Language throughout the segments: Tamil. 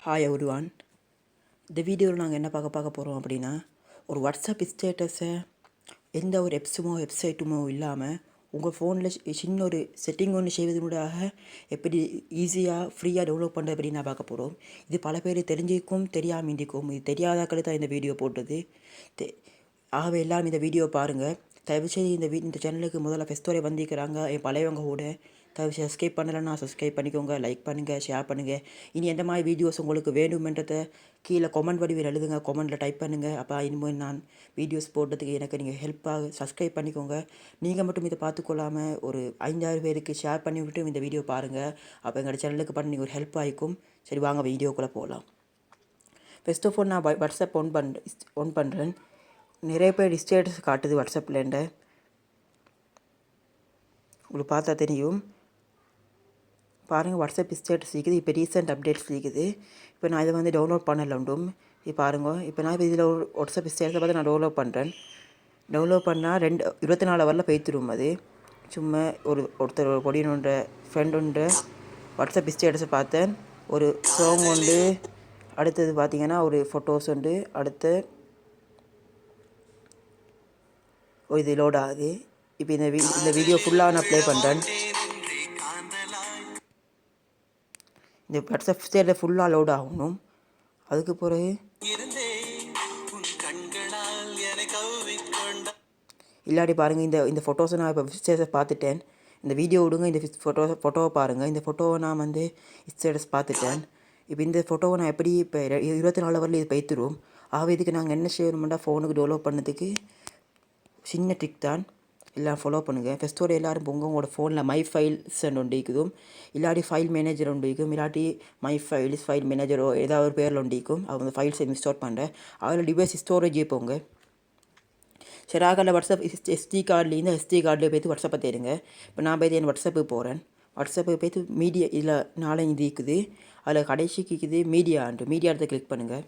Hi everyone. இந்த வீடியோவில் நாங்கள் என்ன பார்க்க போகிறோம் அப்படின்னா, ஒரு வாட்ஸ்அப் ஸ்டேட்டஸை எந்த ஒரு வெப்சைட்டுமோ இல்லாமல் உங்கள் ஃபோனில் சின்ன ஒரு செட்டிங் ஒன்று செய்வதனூடாக எப்படி ஈஸியாக ஃப்ரீயாக டவுன்லோட் பண்ணுறது அப்படின்னு நான் பார்க்க போகிறோம். இது பல பேர் தெரிஞ்சிக்கும் தெரியாமல் இருக்கும். இது தெரியாதாக்கள் தான் இந்த வீடியோ போட்டது. ஆகவே எல்லோரும் இந்த வீடியோ பாருங்கள். தயவுசெய்து இந்த சேனலுக்கு முதல்ல ஃபெஸ்டோரே வந்திருக்கிறாங்க என் பழையவங்க கூட. தயவுசெய்து சப்ஸ்கிரைப் பண்ணலைன்னா சப்ஸ்கிரைப் பண்ணிக்கோங்க, லைக் பண்ணுங்கள், ஷேர் பண்ணுங்கள். இனி எந்த மாதிரி வீடியோஸ் உங்களுக்கு வேணுமென்றதை கீழே கமெண்ட் வடிவில் எழுதுங்க, கமெண்ட்டில் டைப் பண்ணுங்கள். அப்போ இனிமேல் நான் வீடியோஸ் போடுறதுக்கு எனக்கு நீங்கள் ஹெல்ப்பாக சப்ஸ்கிரைப் பண்ணிக்கோங்க. நீங்கள் மட்டும் இதை பார்த்துக்கொள்ளாமல் ஒரு 5-6 பேருக்கு ஷேர் பண்ணிவிட்டு இந்த வீடியோ பாருங்கள். அப்போ எங்களோட சேனலுக்கு பண்ணி ஒரு ஹெல்ப் ஆகிக்கும். சரி, வாங்க வீடியோக்குள்ளே போகலாம். ஃபர்ஸ்ட் ஆஃப் ஆல் நான் வாட்ஸ்அப் ஒன் பண்ணுறேன். நிறைய பேர் ஸ்டேட்டஸ் காட்டுது வாட்ஸ்அப்பில். உங்களுக்கு பார்த்தா தெரியும் பாருங்கள், வாட்ஸ்அப் ஸ்டேட்டஸ் இருக்குது. இப்போ ரீசெண்ட் அப்டேட்ஸ் இருக்குது. இப்போ நான் இதை டவுன்லோட் பண்ணலாம். இப்போ பாருங்கள், இப்போ நான் இதில் ஒரு வாட்ஸ்அப் ஸ்டேட்டஸை பார்த்து நான் டவுன்லோட் பண்ணுறேன். டவுன்லோட் பண்ணால் 24 ஹவரில் போய்த்துடும். அது சும்மா ஒருத்தர் பொடியனுன்ற ஃப்ரெண்டுன்ற வாட்ஸ்அப் ஸ்டேட்டஸை பார்த்தேன். ஒரு சாங் உண்டு, அடுத்தது பார்த்திங்கன்னா ஒரு ஃபோட்டோஸ் உண்டு, அடுத்து இது லோட் ஆகுது. இப்போ இந்த வீடியோ ஃபுல்லாக நான் ப்ளே பண்ணுறேன். இந்த வாட்ஸ்அப் ஸ்டேட்டில் ஃபுல்லாக லோட் ஆகணும். அதுக்கு பிறகு இல்லாட்டி பாருங்கள், இந்த ஃபோட்டோஸை நான் இப்போ ஸ்டேட்டஸ் பார்த்துட்டேன். இந்த வீடியோ விடுங்க, இந்த ஃபோட்டோவை பாருங்கள். இந்த ஃபோட்டோவை நான் ஸ்டேட்டஸ் பார்த்துட்டேன். இப்போ இந்த ஃபோட்டோவை நான் எப்படி இப்போ 24 ஹவரில் இது பைத்துரும். ஆகவே இதுக்கு நாங்கள் என்ன செய்யணுமெண்டா, ஃபோனுக்கு டெவலப் பண்ணதுக்கு சின்ன ட்ரிக் தான். எல்லாம் ஃபாலோ பண்ணுங்கள். ஃபஸ்ட்டோட எல்லோரும் போங்க, உங்களோட ஃபோனில் மை ஃபைல்ஸ் ஒன்று இருக்கும், இல்லாட்டி ஃபைல் மேனேஜர் ஒன்று இருக்கும், இல்லாட்டி மை ஃபைல் மேனேஜரோ ஏதாவது ஒரு பேரில் ஒன்று இருக்கும். அவங்க ஃபைல்ஸை இன்ஸ்டால் பண்ணுறேன். அதில் டிவைஸ் ஸ்டோரேஜே போங்க. சரி, ஆகல வாட்ஸ்அப் எஸ்டி கார்ட்லேருந்து எஸ்டி கார்டில் போய்த்து வாட்ஸ்அப்பை தேடுங்க. இப்போ நான் போய்த்து என் வாட்ஸ்அப்பு போகிறேன். வாட்ஸ்அப்பு போய்த்து மீடியா இதில் 4-5 இருக்குது. அதில் கடைசிக்கு இருக்குது மீடியா இடத்த கிளிக் பண்ணுங்கள்.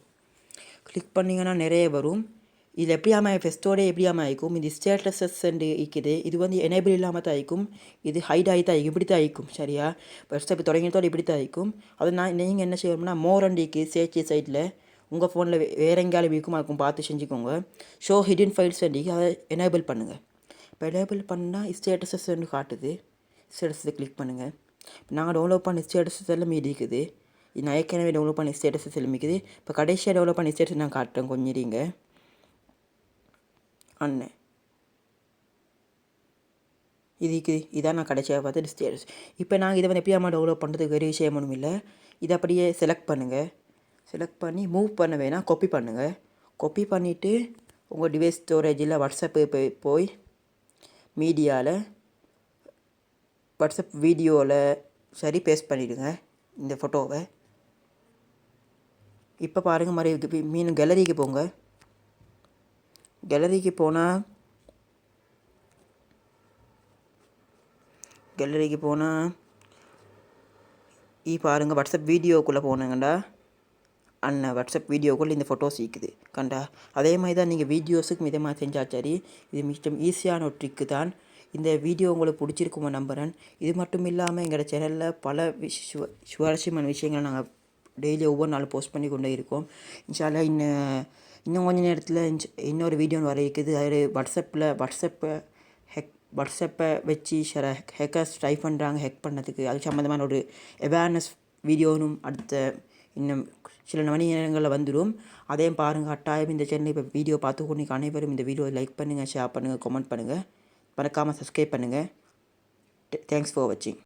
கிளிக் பண்ணிங்கன்னா நிறைய வரும். இதில் எப்படியாமல் ஃபெஸ்ட்டோட எப்படியாமல் ஆகிக்கும். இது ஸ்டேட்டஸஸ் இருக்குது. இது எனேபிள் இல்லாமல் தான் ஆகிக்கும். இது ஹைட் ஆகி தான் ஆகிக்கும். இப்படி தான் ஆகிக்கும். சரியா, வாட்ஸ்அப் தொடங்கினதோடு இப்படி தான் ஆகிக்கும். அது நீங்கள் என்ன செய்யணும்னா, மோரண்டிக்கு சேர்ச்சி சைட்டில் உங்கள் ஃபோனில் வேறு எங்கேயாலும் இருக்கும், அதுக்கும் பார்த்து செஞ்சுக்கோங்க. ஷோ ஹிடன் ஃபைல்ஸ் அதை எனேபிள் பண்ணுங்கள். இப்போ எனேபிள் பண்ணால் ஸ்டேட்டஸஸ் காட்டுது. ஸ்டேட்டஸை கிளிக் பண்ணுங்கள். இப்போ நாங்கள் டவுன்லோட் பண்ண ஸ்டேட்டஸஸ் எல்லாம் இருக்குது. இது நான் ஏற்கனவே டவுன்லோட் பண்ண ஸ்டேட்டஸஸ் எல்லாம் இருக்குது. இப்போ கடைசியாக டெவலப் பண்ண ஸ்டேட்டஸ் நான் காட்டுறேன். கொஞ்சம் இருங்க அண்ணன். இதான் நான் கடைசியாக பார்த்து ஸ்டேட்டஸ். இப்போ நாங்கள் இதை எப்படியாமா டெவலப் பண்ணுறதுக்கு வேறு விஷயம் ஒன்றும் இல்லை. இதை அப்படியே செலக்ட் பண்ணுங்கள். செலக்ட் பண்ணி மூவ் பண்ண வேணால் காப்பி பண்ணுங்கள். காப்பி பண்ணிவிட்டு உங்கள் டிவைஸ் ஸ்டோரேஜில் வாட்ஸ்அப்பு போய் மீடியாவில் வாட்ஸ்அப் வீடியோவில் சரி பேஸ்ட் பண்ணிவிடுங்க இந்த ஃபோட்டோவை. இப்போ பாருங்கள், மாதிரி மீன் கேலரிக்கு போங்க. கேலரிக்கு போனால் பாருங்கள், வாட்ஸ்அப் வீடியோக்குள்ளே போனாங்கண்டா வாட்ஸ்அப் வீடியோக்குள்ளே இந்த ஃபோட்டோஸ் இருக்குது கண்டா. அதே மாதிரி தான் நீங்கள் வீடியோஸுக்கு இதே மாதிரி செஞ்சால் சரி. இது மிச்சம் ஈஸியான ஒரு ட்ரிக்கு தான். இந்த வீடியோ உங்களுக்கு பிடிச்சிருக்குமா நம்புகிறேன். இது மட்டும் இல்லாமல் எங்களோட சேனலில் பல சுவாரஸ்யமான விஷயங்களை நாங்கள் டெய்லி ஒவ்வொரு நாளும் போஸ்ட் பண்ணி கொண்டே இருக்கோம். இன்ஷால்லா இன்னும் கொஞ்சம் நேரத்தில் இன்னொரு வீடியோ வர இருக்குது. அது வாட்ஸ்அப்பை வச்சு சில ஹேக்கர்ஸ் ட்ரை பண்ணுறாங்க ஹேக் பண்ணதுக்கு. அது சம்மந்தமான ஒரு அவேர்னஸ் வீடியோனும் அடுத்த இன்னும் சில மணி நேரங்களில் வந்துடும். அதையும் பாருங்கள். கட்டாயம் இந்த சேனல் இப்போ வீடியோ பார்த்துக்கொண்டு அனைவரும் இந்த வீடியோவை லைக் பண்ணுங்கள், ஷேர் பண்ணுங்கள், கமெண்ட் பண்ணுங்கள், மறக்காமல் சப்ஸ்கிரைப் பண்ணுங்கள். தேங்க்ஸ் ஃபார் வாட்சிங்.